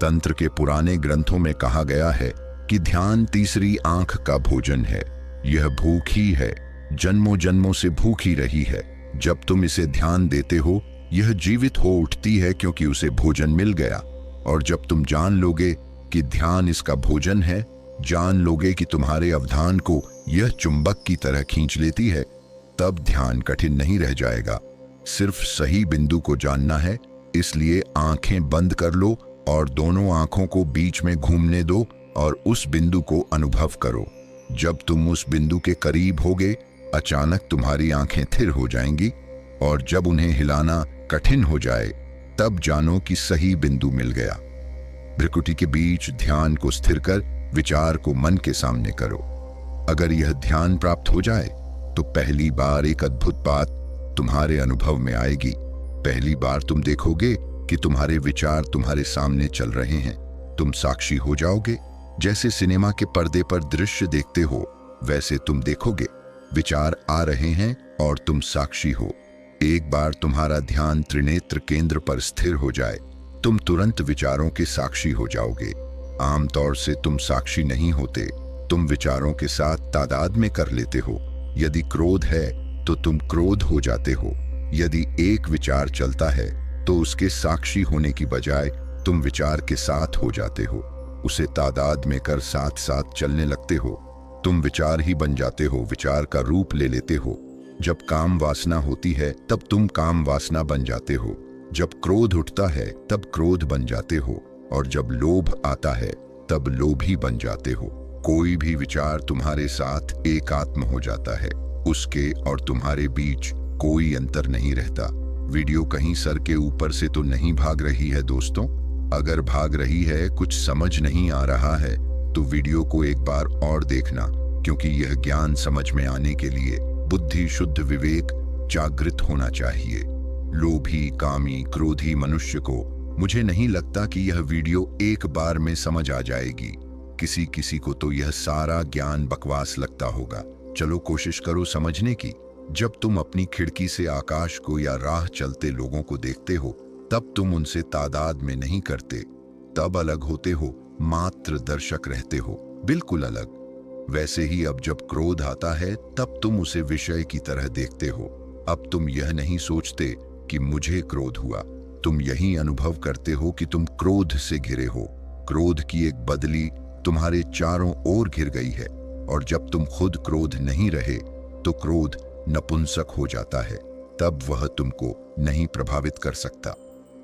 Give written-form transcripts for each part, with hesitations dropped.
तंत्र के पुराने ग्रंथों में कहा गया है कि ध्यान तीसरी आंख का भोजन है। यह भूखी है, जन्मों जन्मों से भूखी रही है। जब तुम इसे ध्यान देते हो, यह जीवित हो उठती है क्योंकि उसे भोजन मिल गया। और जब तुम जान लोगे कि ध्यान इसका भोजन है, जान लोगे कि तुम्हारे अवधान को यह चुंबक की तरह खींच लेती है, तब ध्यान कठिन नहीं रह जाएगा। सिर्फ सही बिंदु को जानना है। इसलिए आंखें बंद कर लो और दोनों आंखों को बीच में घूमने दो और उस बिंदु को अनुभव करो। जब तुम उस बिंदु के करीब होगे, अचानक तुम्हारी आंखें थिर हो जाएंगी और जब उन्हें हिलाना कठिन हो जाए, तब जानो कि सही बिंदु मिल गया। भ्रुकुटी के बीच ध्यान को स्थिर कर विचार को मन के सामने करो। अगर यह ध्यान प्राप्त हो जाए तो पहली बार एक अद्भुत बात तुम्हारे अनुभव में आएगी। पहली बार तुम देखोगे कि तुम्हारे विचार तुम्हारे सामने चल रहे हैं। तुम साक्षी हो जाओगे। जैसे सिनेमा के पर्दे पर दृश्य देखते हो, वैसे तुम देखोगे। विचार आ रहे हैं और तुम साक्षी हो। एक बार तुम्हारा ध्यान त्रिनेत्र केंद्र पर स्थिर हो जाए, तुम तुरंत विचारों के साक्षी हो जाओगे। आमतौर से तुम साक्षी नहीं होते, तुम विचारों के साथ तादाद में कर लेते हो। यदि क्रोध है तो तुम क्रोध हो जाते हो। यदि एक विचार चलता है तो उसके साक्षी होने की बजाय तुम विचार के साथ हो जाते हो। उसे तादाद में कर साथ साथ चलने लगते हो। तुम विचार ही बन जाते हो, विचार का रूप ले लेते हो। जब काम वासना होती है तब तुम काम वासना बन जाते हो। जब क्रोध उठता है तब क्रोध बन जाते हो और जब लोभ आता है तब लोभी बन जाते हो। कोई भी विचार तुम्हारे साथ एकात्म हो जाता है। उसके और तुम्हारे बीच कोई अंतर नहीं रहता। वीडियो कहीं सर के ऊपर से तो नहीं भाग रही है दोस्तों। अगर भाग रही है, कुछ समझ नहीं आ रहा है, तो वीडियो को एक बार और देखना, क्योंकि यह ज्ञान समझ में आने के लिए बुद्धि शुद्ध विवेक जागृत होना चाहिए। लोभी, कामी, क्रोधी मनुष्य को मुझे नहीं लगता कि यह वीडियो एक बार में समझ आ जाएगी। किसी किसी को तो यह सारा ज्ञान बकवास लगता होगा। चलो कोशिश करो समझने की। जब तुम अपनी खिड़की से आकाश को या राह चलते लोगों को देखते हो, तब तुम उनसे तादाद में नहीं करते, तब अलग होते हो, मात्र दर्शक रहते हो, बिल्कुल अलग। वैसे ही अब जब क्रोध आता है तब तुम उसे विषय की तरह देखते हो। अब तुम यह नहीं सोचते कि मुझे क्रोध हुआ, तुम यही अनुभव करते हो कि तुम क्रोध से घिरे हो। क्रोध की एक बदली तुम्हारे चारों ओर घिर गई है और जब तुम खुद क्रोध नहीं रहे तो क्रोध नपुंसक हो जाता है, तब वह तुमको नहीं प्रभावित कर सकता।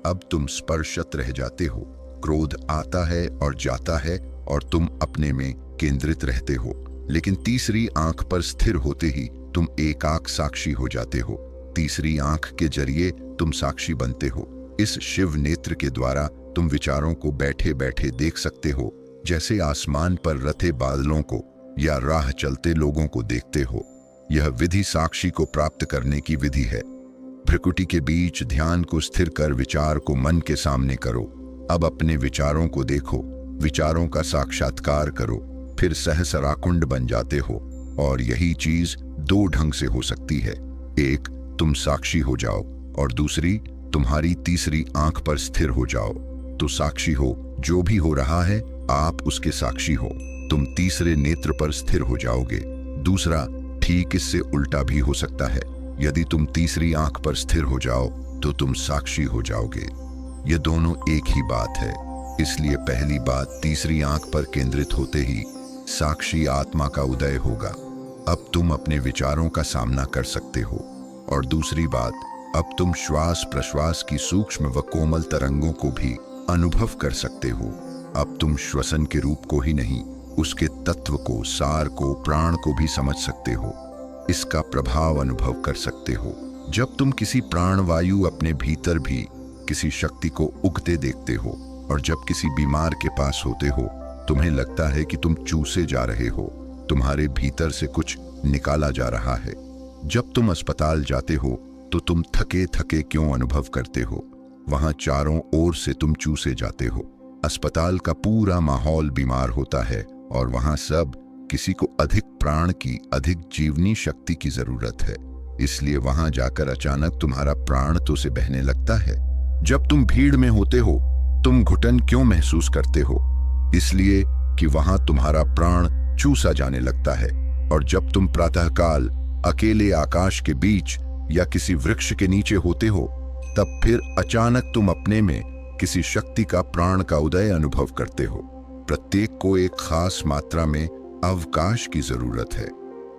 अब तुम स्पर्शत रह जाते हो। क्रोध आता है और जाता है और तुम अपने में केंद्रित रहते हो, लेकिन तीसरी आंख पर स्थिर होते ही तुम एकाक साक्षी हो जाते हो। तीसरी आंख के जरिए तुम साक्षी बनते हो। इस शिव नेत्र के द्वारा तुम विचारों को बैठे बैठे देख सकते हो, जैसे आसमान पर रथे बादलों को या राह चलते लोगों को देखते हो। यह विधि साक्षी को प्राप्त करने की विधि है। भ्रुकुटी के बीच ध्यान को स्थिर कर विचार को मन के सामने करो। अब अपने विचारों को देखो, विचारों का साक्षात्कार करो, फिर सहस्राकुंड बन जाते हो। और यही चीज दो ढंग से हो सकती है। एक, तुम साक्षी हो जाओ और दूसरी, तुम्हारी तीसरी आंख पर स्थिर हो जाओ। तो साक्षी हो, जो भी हो रहा है आप उसके साक्षी हो। तुम तीसरे नेत्र पर स्थिर हो जाओगे। दूसरा, ठीक इससे उल्टा भी हो सकता है। यदि तुम तीसरी आंख पर स्थिर हो जाओ तो तुम साक्षी हो जाओगे। ये दोनों एक ही बात है। इसलिए पहली बात, तीसरी आंख पर केंद्रित होते ही साक्षी आत्मा का उदय होगा। अब तुम अपने विचारों का सामना कर सकते हो। और दूसरी बात, अब तुम श्वास प्रश्वास की सूक्ष्म व कोमल तरंगों को भी अनुभव कर सकते हो। अब तुम श्वसन के रूप को ही नहीं, उसके तत्व को, सार को, प्राण को भी समझ सकते हो। इसका प्रभाव अनुभव कर सकते हो। जब तुम किसी प्राणवायु अपने भीतर भी किसी शक्ति को उगते देखते हो और जब किसी बीमार के पास होते हो, तुम्हें लगता है कि तुम चूसे जा रहे हो, तुम्हारे भीतर से कुछ निकाला जा रहा है। जब तुम अस्पताल जाते हो तो तुम थके थके क्यों अनुभव करते हो? वहां चारों ओर से तुम चूसे जाते हो। अस्पताल का पूरा माहौल बीमार होता है और वहां सब किसी को अधिक प्राण की, अधिक जीवनी शक्ति की जरूरत है। इसलिए वहां जाकर अचानक तुम्हारा प्राण तो से बहने लगता है। जब तुम भीड़ में होते हो तुम घुटन क्यों महसूस करते हो? इसलिए कि वहां तुम्हारा प्राण चूसा जाने लगता है। और जब तुम प्रातःकाल अकेले आकाश के बीच या किसी वृक्ष के नीचे होते हो, तब फिर अचानक तुम अपने में किसी शक्ति का प्राण का उदय अनुभव करते हो। प्रत्येक को एक खास मात्रा में अवकाश की जरूरत है,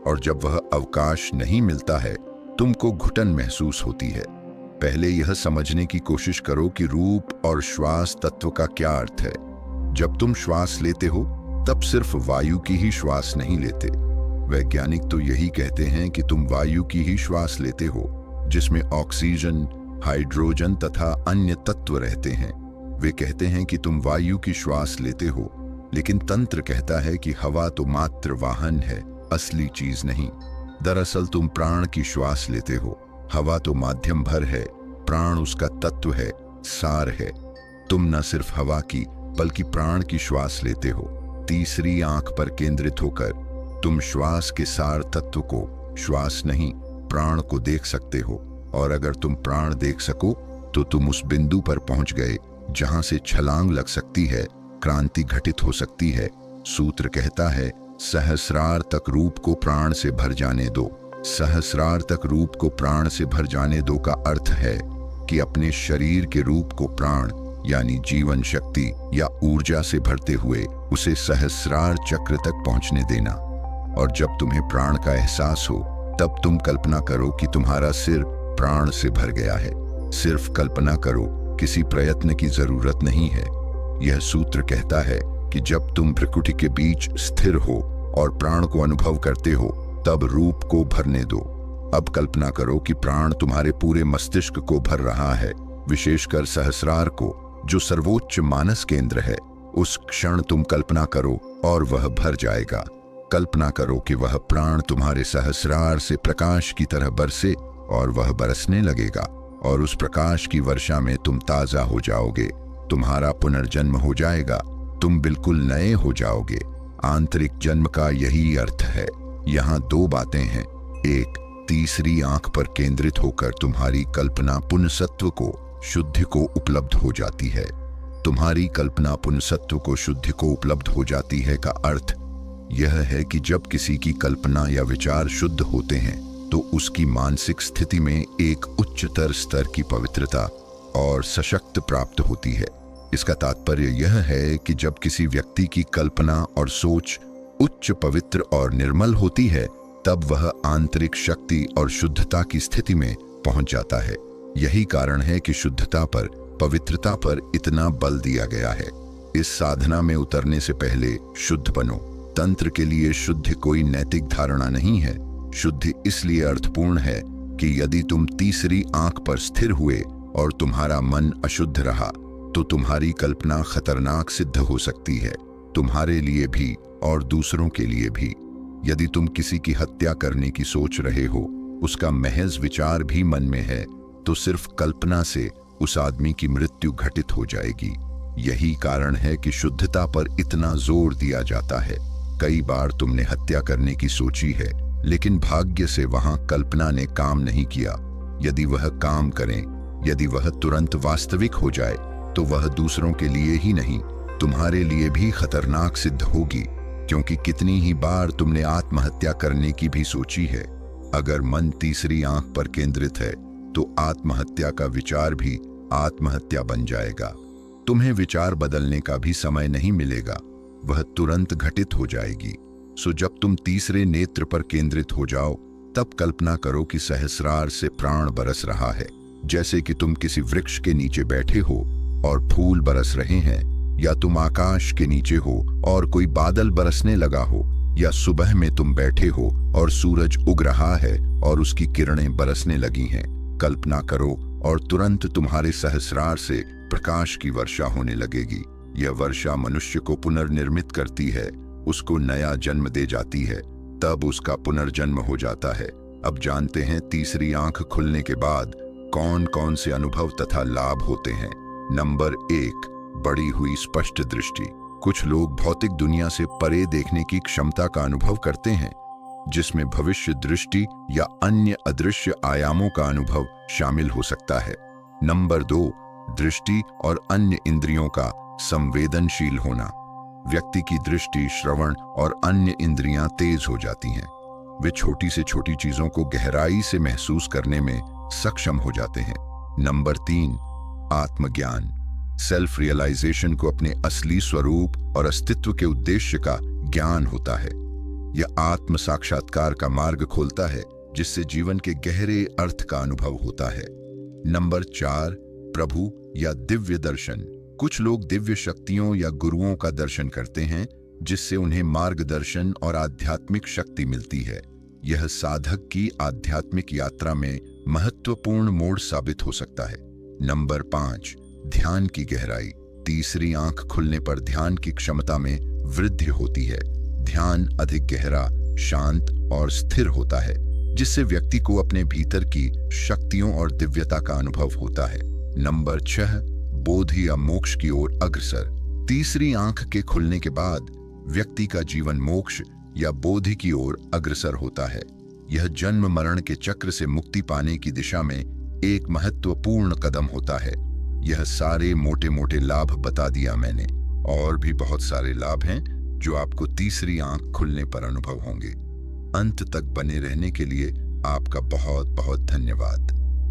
और जब वह अवकाश नहीं मिलता है, तुमको घुटन महसूस होती है। पहले यह समझने की कोशिश करो कि रूप और श्वास तत्व का क्या अर्थ है। जब तुम श्वास लेते हो, तब सिर्फ वायु की ही श्वास नहीं लेते। वैज्ञानिक तो यही कहते हैं कि तुम वायु की ही श्वास लेते हो, जिसमें ऑक्सीजन, हाइड्रोजन तथा अन्य तत्व रहते हैं। वे कहते हैं कि तुम वायु की श्वास लेते हो, लेकिन तंत्र कहता है कि हवा तो मात्र वाहन है, असली चीज नहीं। दरअसल तुम प्राण की श्वास लेते हो। हवा तो माध्यम भर है, प्राण उसका तत्व है, सार है। तुम न सिर्फ हवा की बल्कि प्राण की श्वास लेते हो। तीसरी आंख पर केंद्रित होकर तुम श्वास के सार तत्व को, श्वास नहीं प्राण को देख सकते हो। और अगर तुम प्राण देख सको तो तुम उस बिंदु पर पहुंच गए जहां से छलांग लग सकती है, क्रांति घटित हो सकती है। सूत्र कहता है, सहस्रार तक रूप को प्राण से भर जाने दो। सहस्रार तक रूप को प्राण से भर जाने दो का अर्थ है कि अपने शरीर के रूप को प्राण यानी जीवन शक्ति या ऊर्जा से भरते हुए उसे सहस्रार चक्र तक पहुंचने देना। और जब तुम्हें प्राण का एहसास हो, तब तुम कल्पना करो कि तुम्हारा सिर प्राण से भर गया है। सिर्फ कल्पना करो, किसी प्रयत्न की जरूरत नहीं है। यह सूत्र कहता है कि जब तुम प्रकृति के बीच स्थिर हो और प्राण को अनुभव करते हो, तब रूप को भरने दो। अब कल्पना करो कि प्राण तुम्हारे पूरे मस्तिष्क को भर रहा है, विशेषकर सहस्रार को, जो सर्वोच्च मानस केंद्र है। उस क्षण तुम कल्पना करो और वह भर जाएगा। कल्पना करो कि वह प्राण तुम्हारे सहस्रार से प्रकाश की तरह बरसे और वह बरसने लगेगा, और उस प्रकाश की वर्षा में तुम ताजा हो जाओगे। तुम्हारा पुनर्जन्म हो जाएगा, तुम बिल्कुल नए हो जाओगे। आंतरिक जन्म का यही अर्थ है। यहाँ दो बातें हैं। एक, तीसरी आंख पर केंद्रित होकर तुम्हारी कल्पना पुनसत्व को, शुद्धि को उपलब्ध हो जाती है। तुम्हारी कल्पना पुनसत्व को, शुद्धि को उपलब्ध हो जाती है का अर्थ यह है कि जब किसी की कल्पना या विचार शुद्ध होते हैं, तो उसकी मानसिक स्थिति में एक उच्चतर स्तर की पवित्रता और सशक्त प्राप्त होती है। इसका तात्पर्य यह है कि जब किसी व्यक्ति की कल्पना और सोच उच्च, पवित्र और निर्मल होती है, तब वह आंतरिक शक्ति और शुद्धता की स्थिति में पहुंच जाता है। यही कारण है कि शुद्धता पर, पवित्रता पर इतना बल दिया गया है। इस साधना में उतरने से पहले शुद्ध बनो। तंत्र के लिए शुद्धि कोई नैतिक धारणा नहीं है। शुद्धि इसलिए अर्थपूर्ण है कि यदि तुम तीसरी आंख पर स्थिर हुए और तुम्हारा मन अशुद्ध रहा, तो तुम्हारी कल्पना खतरनाक सिद्ध हो सकती है, तुम्हारे लिए भी और दूसरों के लिए भी। यदि तुम किसी की हत्या करने की सोच रहे हो, उसका महज विचार भी मन में है, तो सिर्फ कल्पना से उस आदमी की मृत्यु घटित हो जाएगी। यही कारण है कि शुद्धता पर इतना जोर दिया जाता है। कई बार तुमने हत्या करने की सोची है, लेकिन भाग्य से वहां कल्पना ने काम नहीं किया। यदि वह काम करें, यदि वह तुरंत वास्तविक हो जाए, तो वह दूसरों के लिए ही नहीं, तुम्हारे लिए भी खतरनाक सिद्ध होगी। क्योंकि कितनी ही बार तुमने आत्महत्या करने की भी सोची है। अगर मन तीसरी आंख पर केंद्रित है, तो आत्महत्या का विचार भी आत्महत्या बन जाएगा। तुम्हें विचार बदलने का भी समय नहीं मिलेगा, वह तुरंत घटित हो जाएगी। सो जब तुम तीसरे नेत्र पर केंद्रित हो जाओ, तब कल्पना करो कि सहस्रार से प्राण बरस रहा है। जैसे कि तुम किसी वृक्ष के नीचे बैठे हो और फूल बरस रहे हैं, या तुम आकाश के नीचे हो और कोई बादल बरसने लगा हो, या सुबह में तुम बैठे हो और सूरज उग रहा है और उसकी किरणें बरसने लगी हैं। कल्पना करो और तुरंत तुम्हारे सहस्रार से प्रकाश की वर्षा होने लगेगी। यह वर्षा मनुष्य को पुनर्निर्मित करती है, उसको नया जन्म दे जाती है, तब उसका पुनर्जन्म हो जाता है। अब जानते हैं तीसरी आंख खुलने के बाद कौन कौन से अनुभव तथा लाभ होते हैं। नंबर 1, बढ़ी हुई स्पष्ट दृष्टि। कुछ लोग भौतिक दुनिया से परे देखने की क्षमता का अनुभव करते हैं, जिसमें भविष्य दृष्टि या अन्य अदृश्य आयामों का अनुभव शामिल हो सकता है। नंबर 2, दृष्टि और अन्य इंद्रियों का संवेदनशील होना। व्यक्ति की दृष्टि, श्रवण और अन्य इंद्रियां तेज हो जाती हैं। वे छोटी से छोटी चीजों को गहराई से महसूस करने में सक्षम हो जाते हैं। नंबर 3, आत्मज्ञान। सेल्फ रियलाइजेशन को अपने असली स्वरूप और अस्तित्व के उद्देश्य का ज्ञान होता है। यह आत्म साक्षात्कार का मार्ग खोलता है, जिससे जीवन के गहरे अर्थ का अनुभव होता है। नंबर 4, प्रभु या दिव्य दर्शन। कुछ लोग दिव्य शक्तियों या गुरुओं का दर्शन करते हैं, जिससे उन्हें मार्गदर्शन और आध्यात्मिक शक्ति मिलती है। यह साधक की आध्यात्मिक यात्रा में महत्वपूर्ण मोड़ साबित हो सकता है। नंबर 5, ध्यान की गहराई। तीसरी आंख खुलने पर ध्यान की क्षमता में वृद्धि होती है। ध्यान अधिक गहरा, शांत और स्थिर होता है, जिससे व्यक्ति को अपने भीतर की शक्तियों और दिव्यता का अनुभव होता है। नंबर 6, बोधि या मोक्ष की ओर अग्रसर। तीसरी आंख के खुलने के बाद व्यक्ति का जीवन मोक्ष या बोधि की ओर अग्रसर होता है। यह जन्म मरण के चक्र से मुक्ति पाने की दिशा में एक महत्वपूर्ण कदम होता है। यह सारे मोटे मोटे लाभ बता दिया मैंने, और भी बहुत सारे लाभ हैं जो आपको तीसरी आंख खुलने पर अनुभव होंगे। अंत तक बने रहने के लिए आपका बहुत बहुत धन्यवाद।